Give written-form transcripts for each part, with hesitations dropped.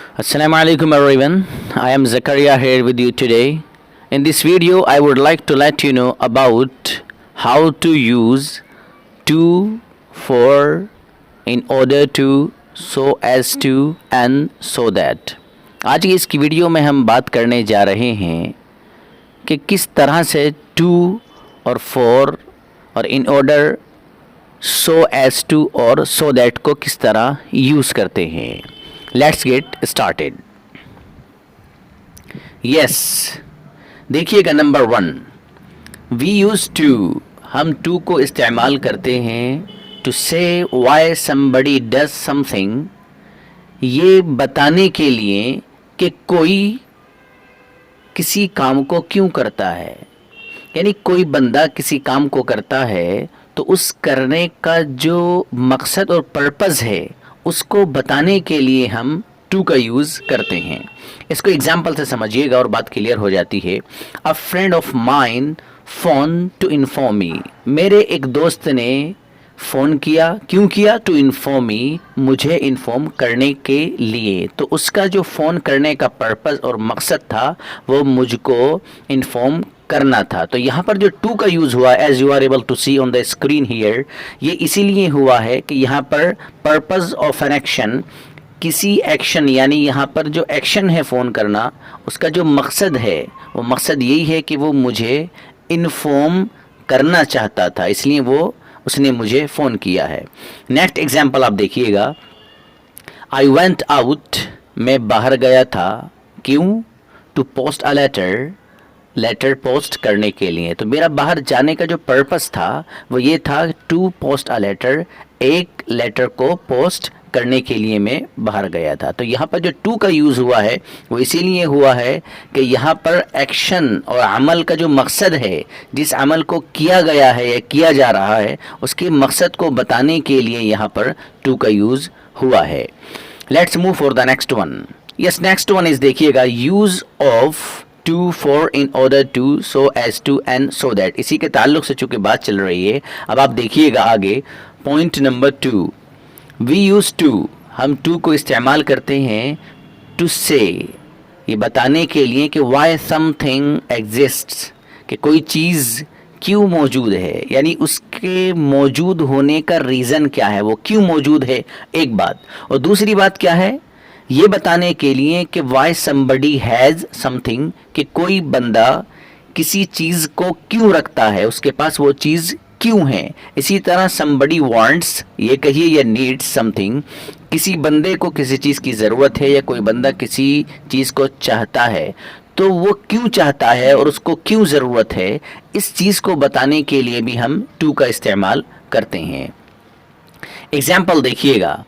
Assalamu alaikum everyone. I am Zakaria here with you today. In this video, I would like to let you know about how to use to, for, in order to, so as to and so that. आज की इस video में हम बात करने जा रहे हैं कि किस तरह से टू और फॉर और in order so as to और सो दैट को किस तरह यूज़ करते हैं. Let's get started. यस, देखिएगा नंबर 1, वी यूज़ टू. हम टू को इस्तेमाल करते हैं टू से वाई समबडी डज समथिंग, ये बताने के लिए कि कोई किसी काम को क्यों करता है. यानी कोई बंदा किसी काम को करता है तो उस करने का जो मकसद और पर्पज़ है उसको बताने के लिए हम टू का यूज़ करते हैं. इसको एग्जाम्पल से समझिएगा और बात क्लियर हो जाती है. A friend of mine phone to inform me. मेरे एक दोस्त ने फ़ोन किया. क्यों किया? टू इन्फॉर्म मी, मुझे इन्फॉर्म करने के लिए. तो उसका जो फ़ोन करने का पर्पज़ और मकसद था वो मुझको इन्फॉर्म करना था. तो यहाँ पर जो टू का यूज़ हुआ, as you are able to see on the screen here, ये इसीलिए हुआ है कि यहाँ पर पर्पज़ ऑफ एन एक्शन, किसी एक्शन, यानी यहाँ पर जो एक्शन है फ़ोन करना, उसका जो मकसद है वो मकसद यही है कि वो मुझे इन्फॉर्म करना चाहता था, इसलिए वो उसने मुझे फ़ोन किया है. नेक्स्ट एग्जाम्पल आप देखिएगा. आई वेंट आउट, मैं बाहर गया था. क्यों? To post a letter, letter post करने के लिए. तो मेरा बाहर जाने का जो पर्पस था वो ये था टू पोस्ट अ लेटर, एक लेटर को पोस्ट करने के लिए मैं बाहर गया था. तो यहाँ पर जो टू का यूज़ हुआ है वो इसीलिए हुआ है कि यहाँ पर एक्शन और अमल का जो मकसद है, जिस अमल को किया गया है या किया जा रहा है, उसके मकसद को बताने के लिए यहाँ पर टू का यूज़ हुआ है. Let's move for the next one. Yes, next one is देखिएगा use of to, for, in order to, so as to and so that. इसी के ताल्लुक से चूँकि बात चल रही है, अब आप देखिएगा आगे. Point number 2, we use to. हम टू को इस्तेमाल करते हैं टू से, ये बताने के लिए कि वाई समथिंग एग्जिस्ट्स, कि कोई चीज़ क्यों मौजूद है, यानी उसके मौजूद होने का रीज़न क्या है, वो क्यों मौजूद है, एक बात. और दूसरी बात क्या है, ये बताने के लिए कि वाई समबडी हैज़ समथिंग, कि कोई बंदा किसी चीज़ को क्यों रखता है, उसके पास वो चीज़ क्यों है. इसी तरह समबडी वांट्स, ये कहिए या नीड्स समथिंग, किसी बंदे को किसी चीज़ की ज़रूरत है या कोई बंदा किसी चीज़ को चाहता है, तो वो क्यों चाहता है और उसको क्यों ज़रूरत है, इस चीज़ को बताने के लिए भी हम टू का इस्तेमाल करते हैं. एग्जाम्पल देखिएगा.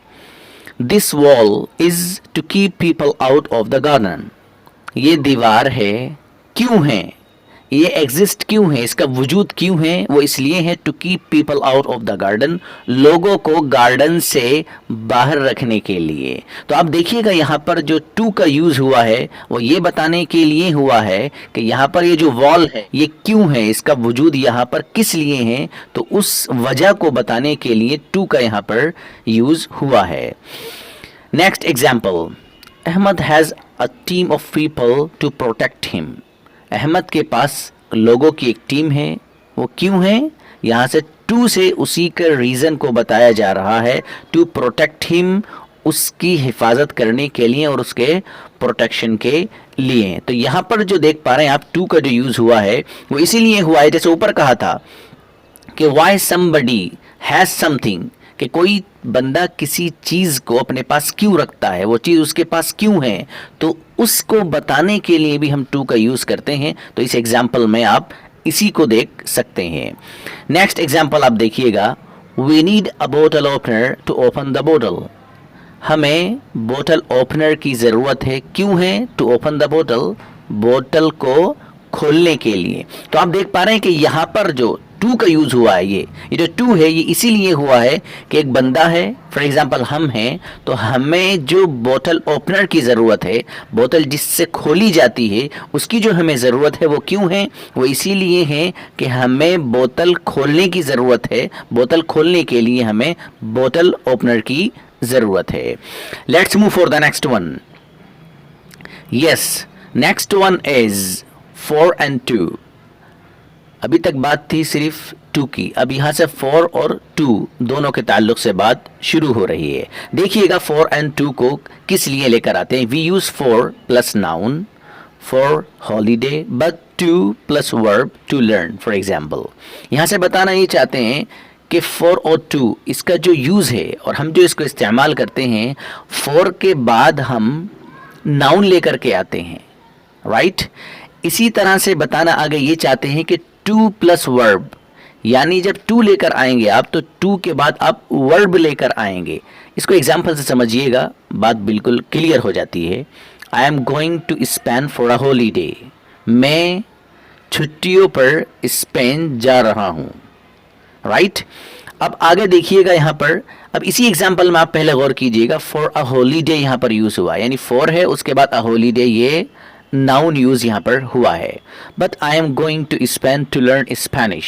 This wall is to keep people out of the garden. ये दीवार है, क्यों है, ये एग्जिस्ट क्यों है, इसका वजूद क्यों है, वो इसलिए है to keep people out of the garden, लोगों को गार्डन से बाहर रखने के लिए. तो आप देखिएगा यहाँ पर जो टू का यूज़ हुआ है वो ये बताने के लिए हुआ है कि यहाँ पर ये जो वॉल है ये क्यों है, इसका वजूद यहाँ पर किस लिए है, तो उस वजह को बताने के लिए टू का यहाँ पर यूज़ हुआ है. Next example. Ahmed has a team of people to protect him. Ahmed के पास लोगों की एक टीम है, वो क्यों है, यहाँ से टू से उसी के रीज़न को बताया जा रहा है, टू प्रोटेक्ट हिम, उसकी हिफाजत करने के लिए और उसके प्रोटेक्शन के लिए. तो यहाँ पर जो देख पा रहे हैं आप, टू का जो यूज़ हुआ है वो इसीलिए हुआ है, जैसे ऊपर कहा था कि वाई समबडी हैज़ समथिंग, कि कोई बंदा किसी चीज़ को अपने पास क्यों रखता है, वो चीज़ उसके पास क्यों है, तो उसको बताने के लिए भी हम टू का यूज़ करते हैं. तो इस एग्जाम्पल में आप इसी को देख सकते हैं. नेक्स्ट एग्जाम्पल आप देखिएगा. वी नीड अ बोतल ओपनर टू ओपन द बोतल. हमें बोतल ओपनर की ज़रूरत है, क्यों है, टू ओपन द बोतल, बोतल को खोलने के लिए. तो आप देख पा रहे हैं कि यहाँ पर जो टू का यूज़ हुआ है, ये जो टू है ये इसीलिए हुआ है कि एक बंदा है, फॉर एग्जांपल हम हैं, तो हमें जो बोतल ओपनर की ज़रूरत है, बोतल जिससे खोली जाती है, उसकी जो हमें ज़रूरत है वो क्यों है, वो इसीलिए है कि हमें बोतल खोलने की ज़रूरत है, बोतल खोलने के लिए हमें बोतल ओपनर की ज़रूरत है. Let's move for the next one. Yes, next one is 4 and 2। अभी तक बात थी सिर्फ 2 की, अब यहाँ से 4 और 2 दोनों के ताल्लुक से बात शुरू हो रही है। देखिएगा 4 and 2 को किस लिए लेकर आते हैं। We use 4 plus noun for holiday but 2 plus verb to learn for example. यहाँ से बताना ये चाहते हैं कि 4 और 2 इसका जो यूज़ है और हम जो इसको इस्तेमाल करते हैं, 4 के बाद हम नाउन लेकर के आते हैं, राइट। इसी तरह से बताना आगे ये चाहते हैं कि 2 प्लस वर्ब, यानी जब 2 लेकर आएंगे आप तो 2 के बाद आप वर्ब लेकर आएंगे। इसको एग्जाम्पल से समझिएगा, बात बिल्कुल क्लियर हो जाती है। I am going to Spain for a holiday, मैं छुट्टियों पर स्पेन जा रहा हूँ, राइट। अब आगे देखिएगा यहाँ पर, अब इसी एग्जाम्पल में आप पहले गौर कीजिएगा, फॉर अ हॉलीडे यहाँ पर यूज हुआ, यानी 4 है उसके बाद अ हॉलीडे, ये नाउन यूज यहाँ पर हुआ है। But I am going to Spain to learn Spanish,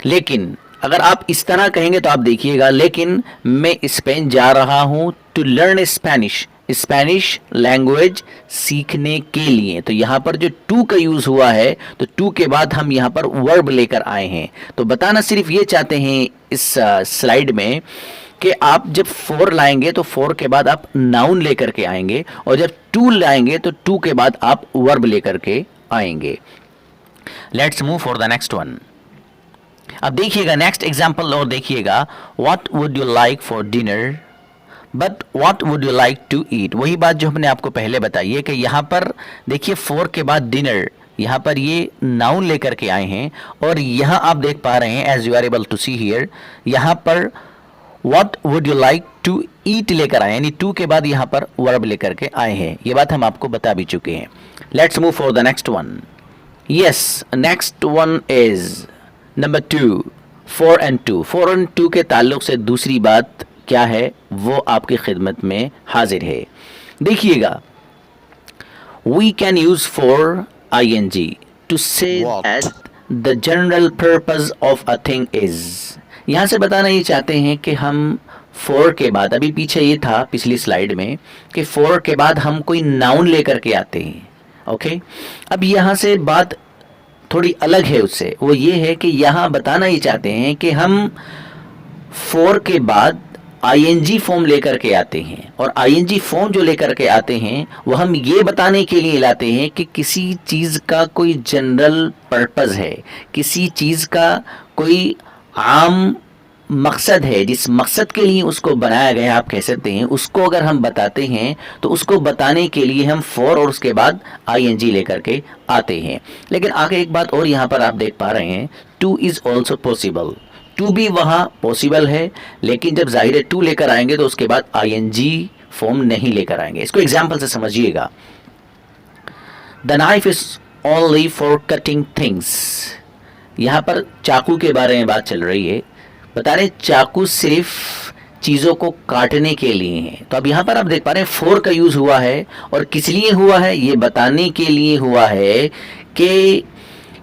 लेकिन अगर आप इस तरह कहेंगे तो आप देखिएगा, लेकिन मैं स्पेन जा रहा हूँ to learn Spanish, Spanish language सीखने के लिए। तो यहाँ पर जो 2 का यूज हुआ है तो 2 के बाद हम यहाँ पर वर्ब लेकर आए हैं। तो बताना सिर्फ ये चाहते हैं इस स्लाइड में कि आप जब 4 लाएंगे तो 4 के बाद आप नाउन लेकर के आएंगे, और जब 2 लाएंगे तो 2 के बाद आप वर्ब लेकर के आएंगे। Let's move for the next one. अब देखिएगा नेक्स्ट एग्जाम्पल और देखिएगा, what would you like for dinner but what would you like to eat. वही बात जो हमने आपको पहले बताई है कि यहाँ पर देखिए 4 के बाद डिनर, यहाँ पर ये नाउन लेकर के आए हैं, और यहाँ आप देख पा रहे हैं as you are able to see here, यहाँ पर what would you like to eat लेकर आए, यानी 2 के बाद यहाँ पर वर्ब लेकर के आए हैं। ये बात हम आपको बता भी चुके हैं। Let's move for the next one. Yes, next one is number 2, 4 and 2। 4 and 2 के ताल्लुक से दूसरी बात क्या है वो आपकी खिदमत में हाजिर है। देखिएगा, we can use for ing to से that the general purpose of a thing is. यहाँ से बताना ये चाहते हैं कि हम 4 के बाद, अभी पीछे ये था पिछली स्लाइड में कि 4 के बाद हम कोई नाउन लेकर के आते हैं, ओके। अब यहाँ से बात थोड़ी अलग है उससे, वो ये है कि यहाँ बताना ये चाहते हैं कि हम 4 के बाद ing फॉर्म लेकर के आते हैं, और ing फॉर्म जो लेकर के आते हैं वो हम ये बताने के लिए लाते हैं कि किसी चीज़ का कोई जनरल पर्पस है, किसी चीज़ का कोई आम मकसद है, जिस मकसद के लिए उसको बनाया गया आप कह सकते हैं, उसको अगर हम बताते हैं तो उसको बताने के लिए हम 4 और उसके बाद ing लेकर के आते हैं। लेकिन आगे एक बात और यहाँ पर आप देख पा रहे हैं, 2 इज ऑल्सो पॉसिबल, 2 भी वहाँ पॉसिबल है, लेकिन जब जाहिर है 2 लेकर आएंगे तो उसके बाद ing फॉर्म नहीं लेकर आएंगे। इसको एग्जाम्पल से समझिएगा, the knife is only for cutting things. यहाँ पर चाकू के बारे में बात चल रही है, बता रहे चाकू सिर्फ चीज़ों को काटने के लिए है। तो अब यहाँ पर आप देख पा रहे हैं 4 का यूज़ हुआ है, और किस लिए हुआ है, ये बताने के लिए हुआ है कि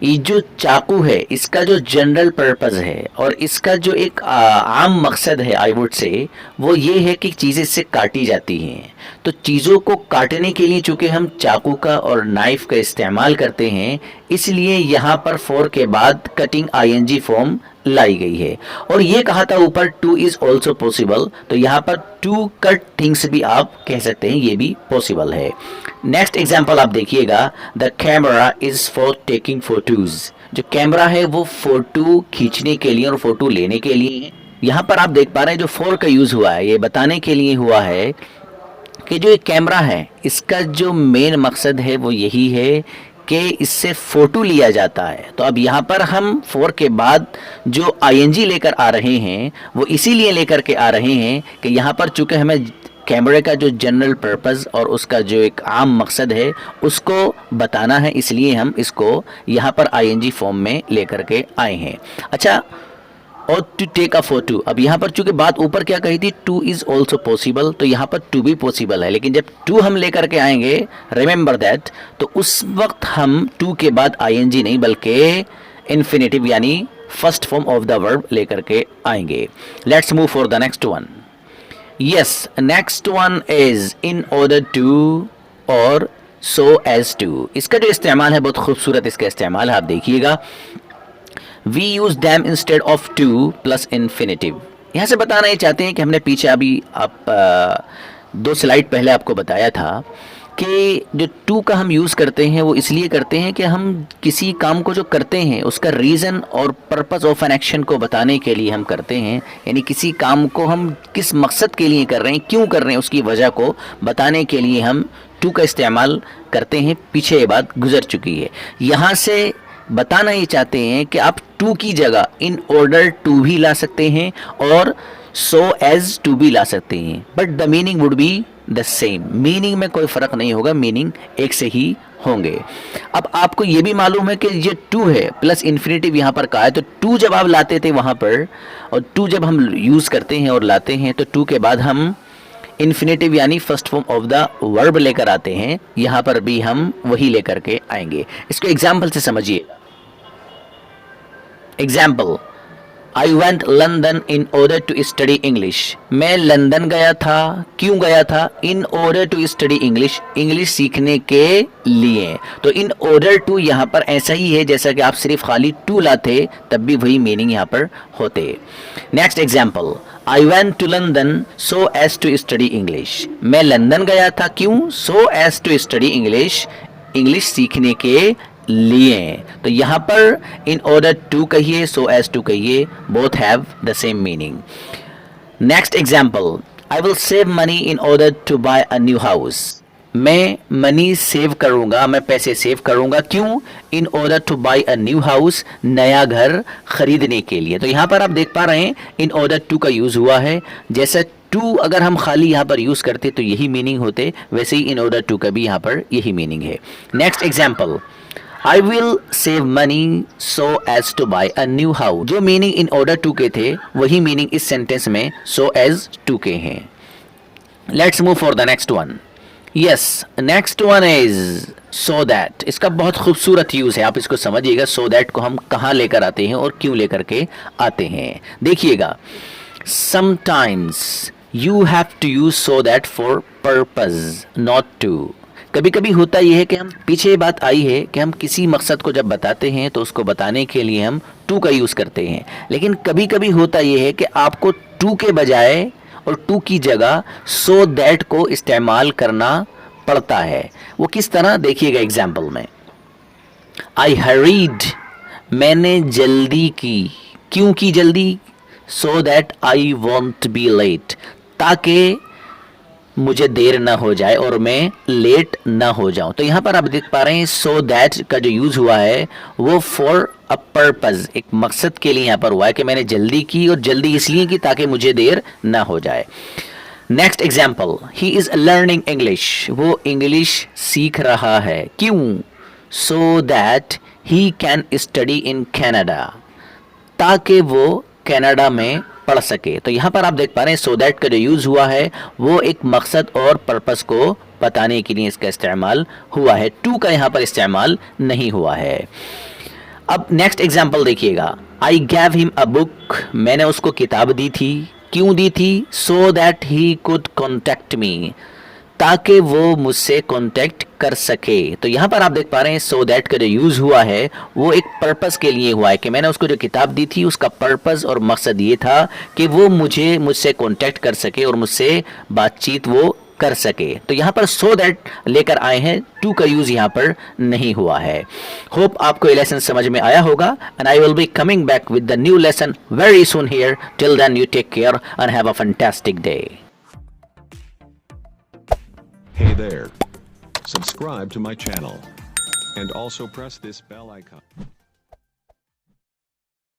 ये जो चाकू है इसका जो जनरल पर्पस है और इसका जो एक आम मकसद है, आई वुड से, वो ये है कि चीज़ें इससे काटी जाती हैं। तो चीज़ों को काटने के लिए चूँकि हम चाकू का और नाइफ का इस्तेमाल करते हैं, इसलिए यहाँ पर 4 के बाद कटिंग ing फॉर्म लाई गई है। और ये कहा था ऊपर 2 इज ऑल्सो पॉसिबल, तो यहाँ पर 2 कट थिंग्स भी आप कह सकते हैं, ये भी पॉसिबल है। नेक्स्ट एग्जाम्पल आप देखिएगा, the camera is for taking photos. जो कैमरा है वो फोटो खींचने के लिए और फोटो लेने के लिए है। यहाँ पर आप देख पा रहे हैं जो 4 का यूज हुआ है, ये बताने के लिए हुआ है कि जो एक कैमरा है इसका जो मेन मकसद है वो यही है कि इससे फ़ोटो लिया जाता है। तो अब यहाँ पर हम 4 के बाद जो ing लेकर आ रहे हैं वो इसीलिए लेकर के आ रहे हैं कि यहाँ पर चूँकि हमें कैमरे का जो जनरल पर्पस और उसका जो एक आम मकसद है उसको बताना है, इसलिए हम इसको यहाँ पर ing फॉर्म में लेकर के आए हैं। अच्छा, और टू टेक अ फोटो, अब यहाँ पर चूंकि बात ऊपर क्या कही थी, 2 इज ऑल्सो पॉसिबल, तो यहाँ पर 2 भी पॉसिबल है, लेकिन जब 2 हम लेकर के आएंगे, रिमेंबर दैट, तो उस वक्त हम 2 के बाद ing नहीं बल्कि इन्फिनेटिव यानी first form of the verb लेकर के आएंगे। Let's move for the next one. Yes, next one is in order to और so as to। इसका जो इस्तेमाल है बहुत खूबसूरत इसका इस्तेमाल है, आप देखिएगा। We use them instead of to plus infinitive। यहाँ से बताना ये चाहते हैं कि हमने पीछे अभी आप 2 स्लाइड पहले आपको बताया था कि जो टू का हम यूज़ करते हैं वो इसलिए करते हैं कि हम किसी काम को जो करते हैं उसका रीज़न और पर्पस ऑफ एन एक्शन को बताने के लिए हम करते हैं। यानी किसी काम को हम किस मकसद के लिए कर रहे हैं, क्यों कर रहे हैं, उसकी वजह को बताने के लिए हम टू का इस्तेमाल करते हैं। पीछे ये बात गुजर चुकी है। यहाँ से बताना ये चाहते हैं कि आप टू की जगह इन ऑर्डर टू भी ला सकते हैं और सो एज टू भी ला सकते हैं, but the meaning would be the same. Meaning में कोई फ़र्क नहीं होगा, मीनिंग एक से ही होंगे। अब आपको ये भी मालूम है कि ये टू है प्लस इन्फिनेटिव यहाँ पर कहा है, तो टू जब आप लाते थे वहाँ पर और टू जब हम यूज़ करते हैं और लाते हैं तो टू के बाद हम इन्फिनेटिव यानी first form of the verb लेकर आते हैं। यहाँ पर भी हम वही लेकर के आएंगे। इसको एग्जाम्पल से समझिए। Example, I went London in order to study English. मैं लंदन गया था, क्यों गया था? In order to study English, English सीखने के लिए। तो इन ऑर्डर टू यहाँ पर ऐसा ही है जैसा कि आप सिर्फ खाली टू लाते तब भी वही मीनिंग यहाँ पर होते। Next example, I went to London so as to study English. मैं लंदन गया था, क्यों? So as to study English, English सीखने के लिए। तो यहाँ पर इन ऑर्डर टू कहिए, सो एज टू कहिए, both have the same meaning. Next example, I will save money in order to buy a new house. मैं मनी सेव करूंगा, मैं पैसे सेव करूंगा, क्यों? In order to buy a new house, नया घर खरीदने के लिए। तो यहाँ पर आप देख पा रहे हैं इन ऑर्डर टू का यूज हुआ है। जैसे टू अगर हम खाली यहाँ पर यूज करते तो यही मीनिंग होते, वैसे ही इन ऑर्डर टू का भी यहाँ पर यही मीनिंग है। Next example, I will save money so as to buy a new house। जो मीनिंग इन ऑर्डर टू के थे वही मीनिंग इस सेंटेंस में so as to के हैं। Let's move for the next one। Yes, next one is so that। इसका बहुत खूबसूरत यूज है, आप इसको समझिएगा। so that को हम कहाँ लेकर आते हैं और क्यों लेकर के आते हैं, देखिएगा। Sometimes you have to use so that for purpose not to। कभी कभी होता यह है कि हम पीछे ये बात आई है कि हम किसी मकसद को जब बताते हैं तो उसको बताने के लिए हम टू का यूज़ करते हैं, लेकिन कभी कभी होता यह है कि आपको टू के बजाय और टू की जगह सो दैट को इस्तेमाल करना पड़ता है। वो किस तरह, देखिएगा एग्जाम्पल में। आई हरीड, मैंने जल्दी की, क्यों की जल्दी? So that I won't be late, ताकि मुझे देर ना हो जाए और मैं लेट ना हो जाऊं। तो यहाँ पर आप देख पा रहे हैं सो दैट का जो यूज हुआ है वो फॉर अ पर्पज, एक मकसद के लिए यहाँ पर हुआ है कि मैंने जल्दी की और जल्दी इसलिए की ताकि मुझे देर ना हो जाए। Next example, he is learning English, वो इंग्लिश सीख रहा है, क्यों? So that he can study in Canada, ताकि वो कनाडा में पढ़ सके। तो यहाँ पर आप देख पा रहे हैं सो दैट का जो यूज हुआ है वो एक मकसद और पर्पस को बताने के लिए इसका इस्तेमाल हुआ है, टू का यहाँ पर इस्तेमाल नहीं हुआ है। अब नेक्स्ट एग्जाम्पल देखिएगा, आई गैव हिम अ बुक, मैंने उसको किताब दी थी, क्यों दी थी? So that he could contact me, ताकि वो मुझसे कांटेक्ट कर सके। तो यहाँ पर आप देख पा रहे हैं सो दैट का जो यूज हुआ है वो एक पर्पस के लिए हुआ है कि मैंने उसको जो किताब दी थी उसका पर्पस और मकसद ये था कि वो मुझसे कांटेक्ट कर सके और मुझसे बातचीत वो कर सके। तो यहाँ पर सो दैट लेकर आए हैं, टू का यूज यहाँ पर नहीं हुआ है। होप आपको ये लेसन समझ में आया होगा and I will be coming back with the new lesson very soon here. Till then you take care and have a fantastic day. Hey there. Subscribe to my channel. And also press this bell icon.